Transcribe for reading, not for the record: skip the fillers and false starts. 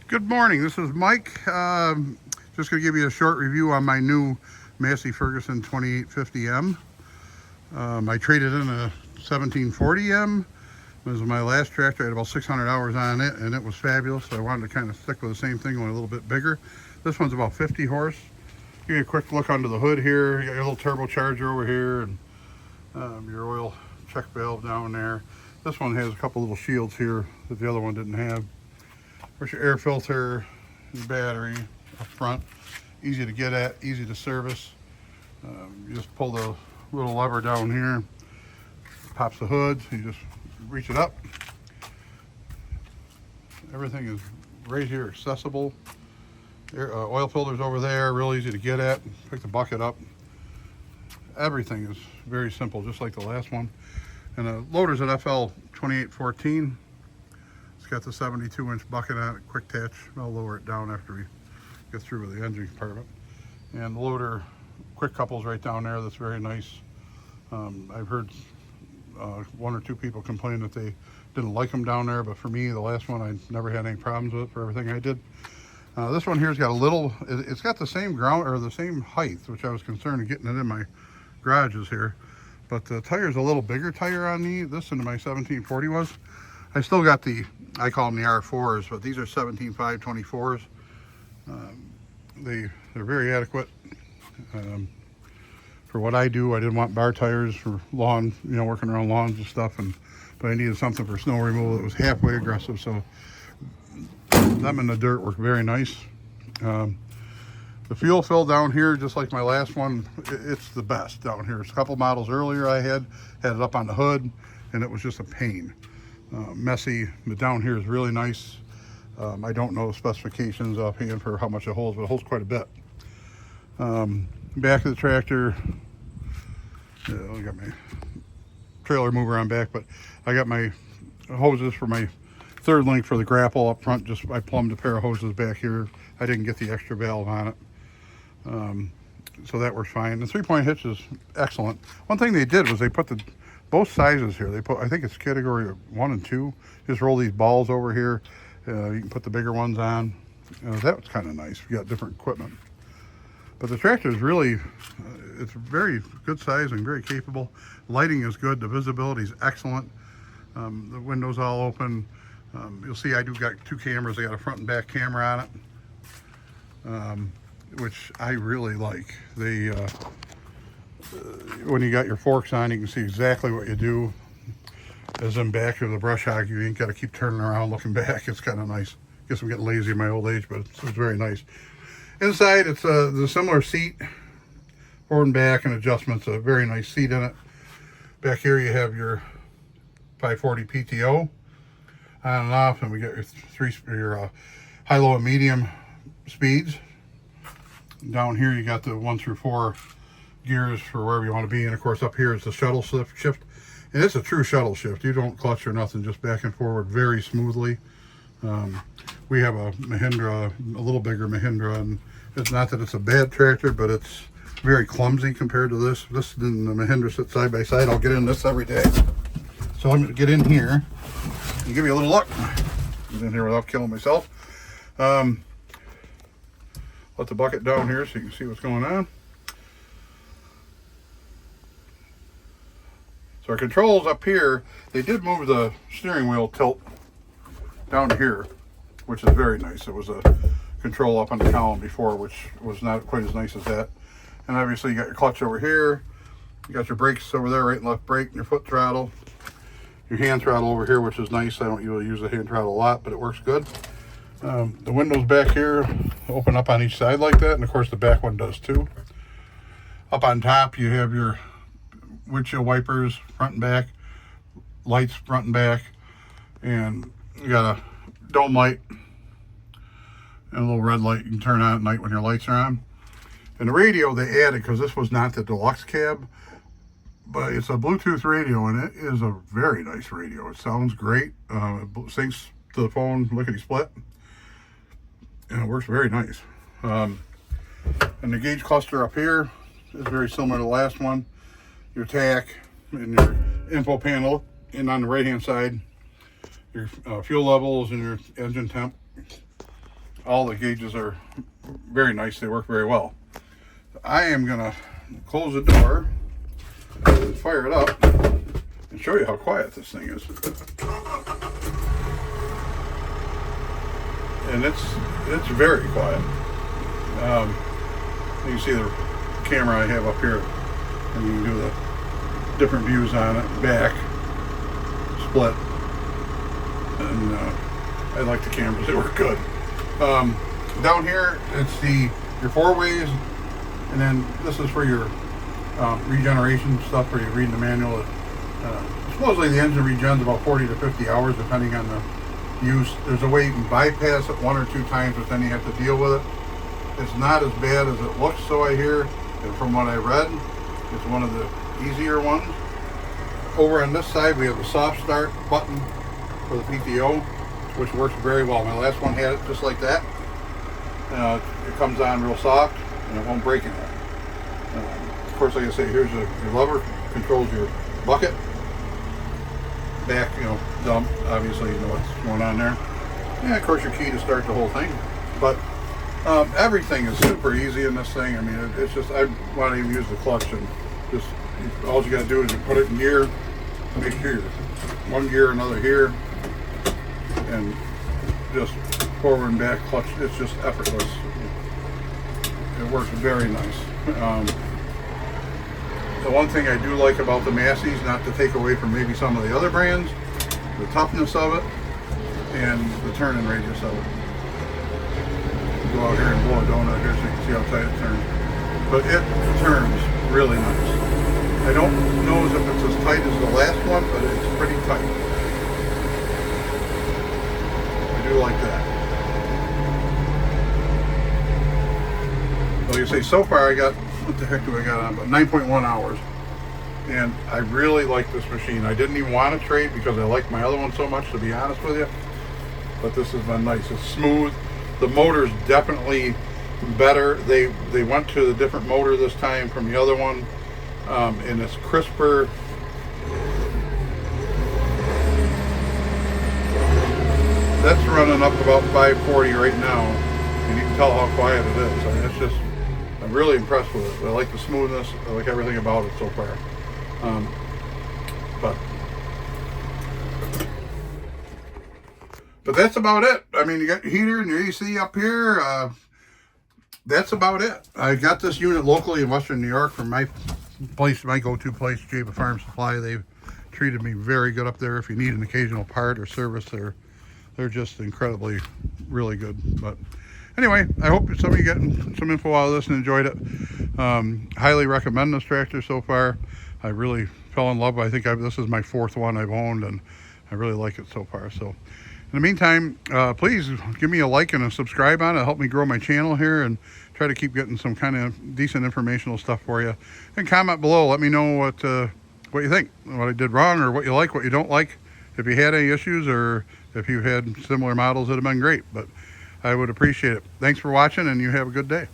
Good morning, this is Mike. Just going to give you a short review on my new Massey Ferguson 2850M. I traded in a 1740M. It was my last tractor. I had about 600 hours on it and it was fabulous, so I wanted to kind of stick with the same thing, only a little bit bigger. This one's about 50 horse. Give you a quick look under the hood here. You got your little turbocharger over here and your oil check valve down there. This one has a couple little shields here that the other one didn't have. There's your air filter, your battery up front. Easy to get at, easy to service. You just pull the little lever down here, pops the hood, so you just reach it up. Everything is right here, accessible. Oil filters over there, real easy to get at. Pick the bucket up. Everything is very simple, just like the last one. And the loader's an FL 2814. It's got the 72-inch bucket on it, quick attach. I'll lower it down after we get through with the engine compartment. And the loader, quick couples right down there. That's very nice. I've heard one or two people complain that they didn't like them down there, but for me, the last one, I never had any problems with it for everything I did. This one here's got a little, it's got the same ground or the same height, which I was concerned of getting it in my garages here. But the tire's a little bigger tire on this than my 1740 was. I still got the, I call them the R4s, but these are 17.524s. They're very adequate. For what I do, I didn't want bar tires for lawn, working around lawns and stuff, but I needed something for snow removal that was halfway aggressive, so them in the dirt work very nice. The fuel fill down here, just like my last one, it's the best down here. It's a couple models earlier I had it up on the hood, and it was just a pain. Messy, but down here is really nice. I don't know the specifications offhand for how much it holds, but it holds quite a bit. Back of the tractor, I got my trailer mover on back, but I got my hoses for my third link for the grapple up front. Just I plumbed a pair of hoses back here. I didn't get the extra valve on it, so that works fine. The 3-point hitch is excellent. One thing they did was they put both sizes here. They put, I think it's category 1 and 2. Just roll these balls over here. You can put the bigger ones on. That was kind of nice. You got different equipment. But the tractor is really, it's very good size and very capable. Lighting is good. The visibility is excellent. The window's all open. You'll see I do got 2 cameras. I got a front and back camera on it, which I really like. They, when you got your forks on, you can see exactly what you do. As in back of the brush hog, you ain't got to keep turning around looking back. It's kind of nice. Guess I'm getting lazy in my old age, but it's very nice. Inside, it's the similar seat, forward and back, and adjustments. A very nice seat in it. Back here, you have your 540 PTO on and off, and we got your high, low, and medium speeds. Down here, you got the 1 through 4 gears for wherever you want to be, and of course, up here is the shuttle shift. And it's a true shuttle shift. You don't clutch or nothing, just back and forward very smoothly. We have a Mahindra, a little bigger Mahindra, and it's not that it's a bad tractor, but it's very clumsy compared to this. This and the Mahindra sit side by side. I'll get in this every day. So I'm going to get in here and give you a little look. Get in here without killing myself. Let the bucket down here so you can see what's going on. So our controls up here, they did move the steering wheel tilt down to here, which is very nice. It was a control up on the column before, which was not quite as nice as that. And obviously you got your clutch over here, you got your brakes over there, right and left brake, and your foot throttle, your hand throttle over here, which is nice. I don't usually use the hand throttle a lot, but it works good. The windows back here open up on each side like that, and of course the back one does too. Up on top you have your windshield wipers, front and back, lights front and back, and you got a dome light and a little red light you can turn on at night when your lights are on. And the radio they added, because this was not the deluxe cab, but it's a Bluetooth radio, and it is a very nice radio. It sounds great. It syncs to the phone lickety split, and it works very nice. And the gauge cluster up here is very similar to the last one. Your tack and your info panel, and on the right hand side your fuel levels and your engine temp. all the gauges are very nice. They work very well. I am gonna close the door and fire it up and show you how quiet this thing is. And it's very quiet. You can see the camera I have up here, and you can do the different views on it, back, split, and I like the cameras, they work good. Down here, it's your 4-ways, and then this is for your regeneration stuff, where you're reading the manual. Supposedly the engine regens about 40 to 50 hours, depending on the use. There's a way you can bypass it 1 or 2 times, but then you have to deal with it. It's not as bad as it looks, so I hear, and from what I read, it's one of the easier ones. Over on this side, we have the soft start button for the PTO, which works very well. My last one had it just like that. It comes on real soft, and it won't break anything. Of course, like I say, here's your lever, controls your bucket. Back, dump, obviously you know what's going on there. And of course your key to start the whole thing. But everything is super easy in this thing. I mean, it's just, I want to even use the clutch, and just, all you got to do is you put it in gear, make sure you're one gear, another here, and just forward and back clutch. It's just effortless. It works very nice. The one thing I do like about the Masseys, not to take away from maybe some of the other brands, the toughness of it and the turning radius of it. Go out here and blow a donut here so you can see how tight it turns. But it turns really nice. I don't know if it's as tight as the last one, but it's pretty tight. I do like that. Like I say, so far I got, what the heck do I got on? About 9.1 hours. And I really like this machine. I didn't even want to trade because I like my other one so much, to be honest with you. But this has been nice. It's smooth. The motor's definitely better. They went to the different motor this time from the other one. And it's crisper. That's running up about 540 right now. And you can tell how quiet it is. I mean, it's just, I'm really impressed with it. I like the smoothness. I like everything about it so far. But that's about it. I mean, you got your heater and your AC up here. That's about it. I got this unit locally in Western New York from my place, my go-to place, Jaba Farm Supply. They've treated me very good up there. If you need an occasional part or service, they're just incredibly, really good. But anyway, I hope some of you getting some info out of this and enjoyed it. Highly recommend this tractor so far. I really fell in love. I think this is my 4th one I've owned, and I really like it so far. So in the meantime, please give me a like and a subscribe on it. It'll help me grow my channel here and try to keep getting some kind of decent informational stuff for you. And comment below. Let me know what you think, what I did wrong, or what you like, what you don't like. If you had any issues, or if you've had similar models that have been great. But I would appreciate it. Thanks for watching, and you have a good day.